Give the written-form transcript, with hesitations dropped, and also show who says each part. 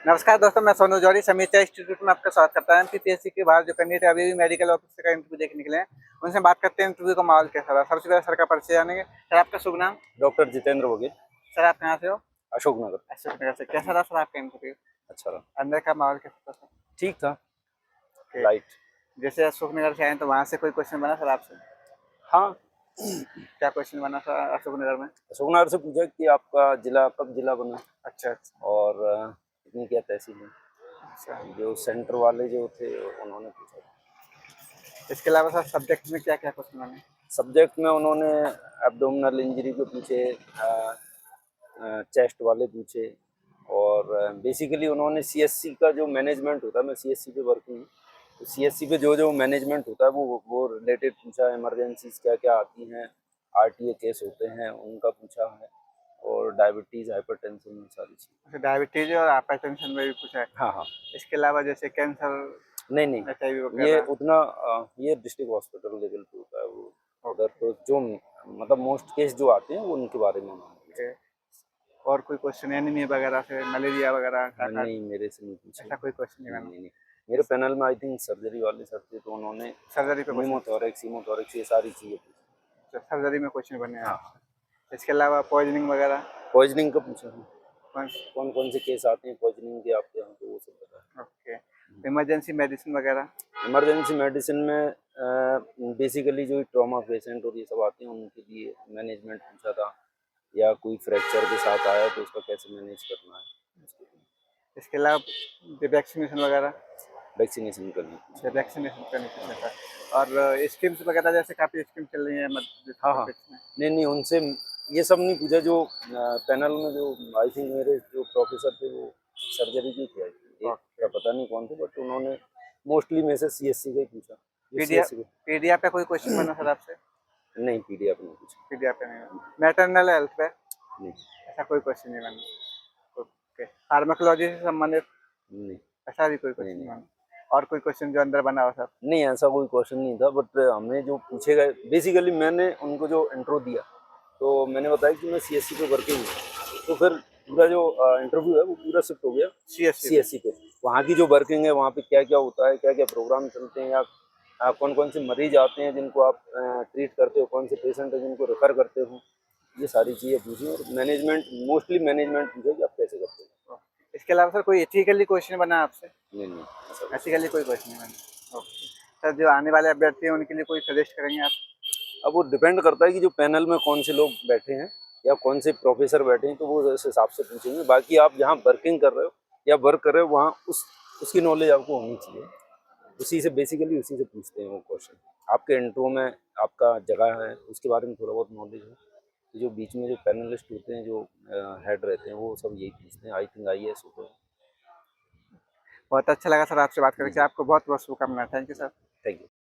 Speaker 1: नमस्कार दोस्तों, मैं सोनू जौहरी समीक्षा इंस्टीट्यूट में आपका स्वागत करता हूं। एमपीपीएससी के बाहर जो कैंडिडेट अभी भी मेडिकल ऑफिसर का इंटरव्यू देके निकले हैं, उनसे बात करते हैं इंटरव्यू का माहौल कैसा रहा। सबसे पहले सर का परिचय जानेंगे। सर आपका शुभ नाम?
Speaker 2: डॉक्टर जितेंद्र बघेल।
Speaker 1: सर आप कहाँ से हो?
Speaker 2: अशोकनगर।
Speaker 1: अशोकनगर से। कैसा रहा सर आपका इंटरव्यू?
Speaker 2: अच्छा रहा।
Speaker 1: अंदर का माहौल कैसा था सर?
Speaker 2: ठीक था।
Speaker 1: ओके।
Speaker 2: लाइट।
Speaker 1: जैसे अशोकनगर से आए तो वहाँ से कोई क्वेश्चन बना सर आपसे?
Speaker 2: हाँ।
Speaker 1: क्या क्वेश्चन बना सर अशोकनगर में?
Speaker 2: अशोकनगर से पूछा कि आपका जिला कब जिला बना
Speaker 1: अच्छा अच्छा
Speaker 2: और कितनी क्या तहसील है।
Speaker 1: अच्छा।
Speaker 2: जो सेंटर वाले जो थे उन्होंने पूछा।
Speaker 1: इसके अलावा सर सब्जेक्ट में क्या क्या क्वेश्चन बने?
Speaker 2: सब्जेक्ट में उन्होंने एब्डोमिनल इंजरी के पूछे, चेस्ट वाले पूछे और बेसिकली उन्होंने सीएससी का जो मैनेजमेंट होता है, मैं सीएससी पे वर्किंग हूँ, तो सीएससी पे जो जो मैनेजमेंट होता है वो रिलेटेड पूछा। इमरजेंसीज क्या क्या आती हैं, आरटीए केस होते हैं उनका पूछा है, और डायबिटीज़ हाइपरटेंशन में सारी चीज़।
Speaker 1: डायबिटीज और हाइपरटेंशन में भी पूछा है।
Speaker 2: हाँ हाँ।
Speaker 1: इसके अलावा जैसे कैंसर,
Speaker 2: नहीं नहीं,
Speaker 1: एचआईवी
Speaker 2: ये
Speaker 1: वगैरह?
Speaker 2: उतना ये डिस्ट्रिक्ट हॉस्पिटल लेवल पे होता है वो। उधर तो जो मतलब मोस्ट केस जो आते हैं वो उनके बारे में उन्होंने पूछा।
Speaker 1: ओके। और कोई क्वेश्चन एनीमिया वगैरह से, मलेरिया वगैरह, टाइफाइड,
Speaker 2: नहीं, मेरे से नहीं पूछा।
Speaker 1: ऐसा कोई क्वेश्चन नहीं
Speaker 2: नहीं
Speaker 1: बना?
Speaker 2: नहीं नहीं, मेरे पैनल में आई थिंक सर्जरी वाले सर थे, तो उन्होंने
Speaker 1: सर्जरी पे क्वेश्चन?
Speaker 2: निमोथोरेक्स हीमोथोरेक्स ये सारी चीज़ें पूछी।
Speaker 1: सर्जरी में क्वेश्चन बने हैं
Speaker 2: हाँ हाँ।
Speaker 1: आपसे। इसके अलावा पॉइजनिंग वगैरह?
Speaker 2: पॉइजनिंग का पूछा है,
Speaker 1: कौन?
Speaker 2: कौन कौन से केस आते हैं पॉइजनिंग के आपके यहाँ, तो वो सब बताया।
Speaker 1: ओके। इमरजेंसी मेडिसिन वगैरह?
Speaker 2: इमरजेंसी मेडिसिन में बेसिकली जो ट्रॉमा पेशेंट और ये सब आते हैं उनके लिए मैनेजमेंट पूछा था, या कोई फ्रैक्चर के साथ आया तो उसका कैसे मैनेज करना है।
Speaker 1: इसके अलावा वैक्सीनेशन वगैरह?
Speaker 2: वैक्सीनेशन करनी पूछा।
Speaker 1: वैक्सीनेशन का नहीं पूछा था। और स्कीम्स वगैरह जैसे काफ़ी स्कीम चल रही है
Speaker 2: हाँ हाँ।
Speaker 1: में?
Speaker 2: नहीं नहीं, उनसे ये सब नहीं पूछा। जो पैनल में जो आई थिंक मेरे जो प्रोफेसर थे वो सर्जरी की थे, एक का पता नहीं कौन थे, बट उन्होंने मोस्टली में से सीएससी का ही पूछा।
Speaker 1: पीडिया पीडिया पे कोई क्वेश्चन बना सर आपसे?
Speaker 2: नहीं, पीडीएफ नहीं पूछा।
Speaker 1: पीडिया पे नहीं। मैटरनल हेल्थ पे
Speaker 2: नहीं
Speaker 1: ऐसा कोई क्वेश्चन नहीं बना? ओके। फार्माकोलॉजी से संबंधित
Speaker 2: नहीं
Speaker 1: ऐसा भी कोई
Speaker 2: नहीं
Speaker 1: क्वेश्चन
Speaker 2: नहीं
Speaker 1: बना? और कोई क्वेश्चन जो अंदर बना हो सर?
Speaker 2: नहीं, ऐसा कोई क्वेश्चन नहीं था, बट हमें जो पूछे गए बेसिकली मैंने उनको जो इंट्रो दिया तो मैंने बताया कि मैं सीएससी पे वर्किंग हूँ, तो फिर पूरा जो इंटरव्यू है वो पूरा शिफ्ट हो गया सीएससी पे। वहाँ की जो वर्किंग है, वहाँ पे क्या क्या होता है, क्या क्या प्रोग्राम चलते हैं, या कौन कौन से मरीज आते हैं जिनको आप ट्रीट करते हो, कौन से पेशेंट है जिनको रेफर करते हो, ये सारी चीज़ें पूछी। और मैनेजमेंट, मोस्टली मैनेजमेंट पूछे कि आप कैसे करते हो।
Speaker 1: इसके अलावा सर कोई एथिकली क्वेश्चन बना आपसे?
Speaker 2: नहीं नहीं, ऐसा कुछ
Speaker 1: एथिकली कोई क्वेश्चन नहीं बना। ओके। सर जो आने वाले अभ्यर्थी हैं उनके लिए कोई सजेस्ट करेंगे आप?
Speaker 2: अब वो डिपेंड करता है कि जो पैनल में कौन से लोग बैठे हैं या कौन से प्रोफेसर बैठे हैं, तो वो उस हिसाब से पूछेंगे। बाकी आप जहाँ वर्किंग कर रहे हो या वर्क कर रहे हो वहाँ उसकी नॉलेज आपको होनी चाहिए। उसी से बेसिकली उसी से पूछते हैं वो क्वेश्चन। आपके इंट्रो में आपका जगह है उसके बारे में थोड़ा बहुत नॉलेज है, तो जो बीच में जो पैनलिस्ट होते हैं, जो हेड रहते हैं, वो सब यही पूछते हैं। आई थिंक आईएएस होते हैं।
Speaker 1: बहुत अच्छा लगा सर आपसे बात
Speaker 2: जी
Speaker 1: करके।
Speaker 2: जी,
Speaker 1: आपको बहुत बहुत शुभकामनाएं। Thank you sir.
Speaker 2: Thank you.